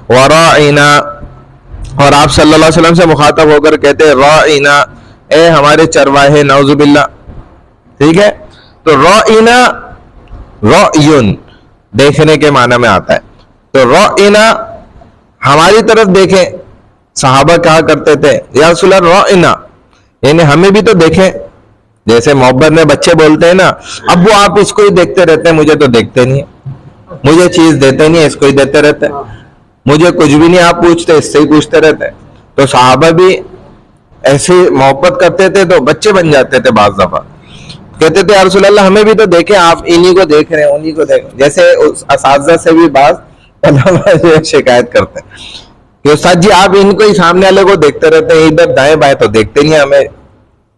وراعنا، اور آپ صلی اللہ علیہ وسلم سے مخاطب ہو کر کہتے ہیں راعنا، اے ہمارے چرواہے، نعوذ باللہ. ٹھیک ہے، تو راعنا رعیون دیکھنے کے معنی میں آتا ہے. تو راعنا ہماری طرف دیکھیں. صحابہ کہا کرتے تھے یا رسول اللہ راعنا، یعنی ہمیں بھی تو دیکھیں. جیسے محبت میں بچے بولتے ہیں نا، ابو آپ اس کو ہی دیکھتے رہتے ہیں، مجھے تو دیکھتے نہیں ہیں، مجھے چیز دیتے نہیں ہے، اس کو ہی دیتے رہتے ہیں، مجھے کچھ بھی نہیں آپ پوچھتے، اس سے ہی پوچھتے رہتے ہیں. تو صحابہ بھی ایسی محبت کرتے تھے تو بچے بن جاتے تھے. بعض دفعہ کہتے تھے یا رسول اللہ ہمیں بھی تو دیکھیں، آپ انہی کو دیکھ رہے ہیں، انہی کو دیکھ. جیسے اساتذہ سے بھی بعض علماء شکایت کرتے ہیں کہ استاد جی آپ ان کو ہی سامنے والے کو دیکھتے رہتے ہیں، ادھر دائیں بائیں تو دیکھتے نہیں.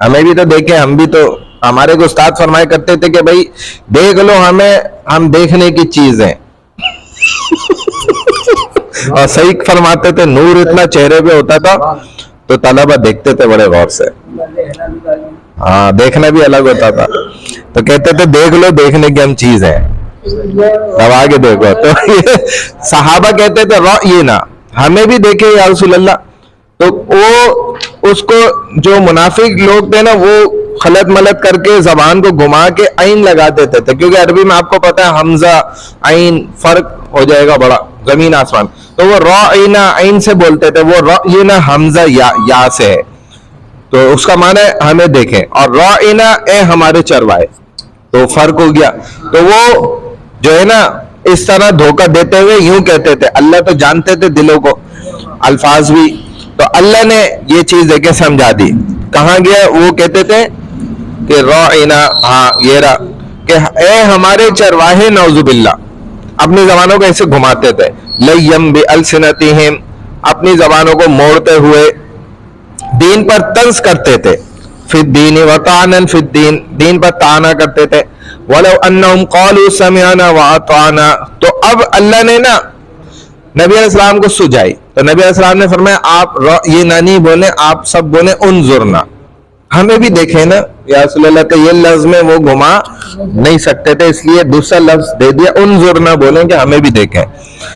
ہمیں بھی تو دیکھیں، ہم بھی تو. ہمارے کو استاد فرمایا کرتے تھے کہ بھائی دیکھ لو ہمیں، ہم دیکھنے کی چیز ہیں. اور صحیح فرماتے تھے، نور اتنا چہرے پہ ہوتا تھا تو طلبہ دیکھتے تھے بڑے غور سے. ہاں دیکھنا بھی الگ ہوتا تھا. تو کہتے تھے دیکھ لو، دیکھنے کی ہم چیز ہیں، اب آگے دیکھو. تو صحابہ کہتے تھے رأینا، ہمیں بھی دیکھے یا رسول اللہ. تو وہ اس کو جو منافق لوگ تھے نا، وہ خلط ملط کر کے زبان کو گھما کے عین لگا دیتے تھے، کیونکہ عربی میں آپ کو پتا ہے حمزہ عین فرق ہو جائے گا بڑا زمین آسمان. تو وہ رأینا عین سے بولتے تھے، وہ رأینا حمزہ یا سے ہے، تو اس کا معنی ہے ہمیں دیکھیں. اور رأینا اے ہمارے چروائے، تو فرق ہو گیا. تو وہ جو ہے نا اس طرح دھوکہ دیتے ہوئے یوں کہتے تھے. اللہ تو جانتے تھے دلوں کو، الفاظ بھی. تو اللہ نے یہ چیز دیکھ کے سمجھا دی. کہاں گیا؟ وہ کہتے تھے کہ رعینا، ہاں یہ رہا کہ اے ہمارے چرواہے، نعوذ باللہ. اپنی زبانوں کو ایسے گھماتے تھے. لیم بِأَلْسِنَتِهِمْ، اپنی زبانوں کو موڑتے ہوئے دین پر طنز کرتے تھے. فی الدین وطعنا فی الدین، دین پر طعنہ کرتے تھے. وَلَوْ أَنَّهُمْ قَالُوا سَمِعْنَا وَأَطَعْنَا، تو اب اللہ نے نا نبی علیہ السلام کو سجائی. تو نبی علیہ السلام نے فرمایا آپ یہ نہ نہیں بولیں، آپ سب بولیں انظرنا، ہمیں بھی دیکھیں نا یا رسول اللہ. کہ یہ لفظ میں وہ گھما نہیں سکتے تھے، اس لیے دوسرا لفظ دے دیا، انظرنا بولیں کہ ہمیں بھی دیکھیں.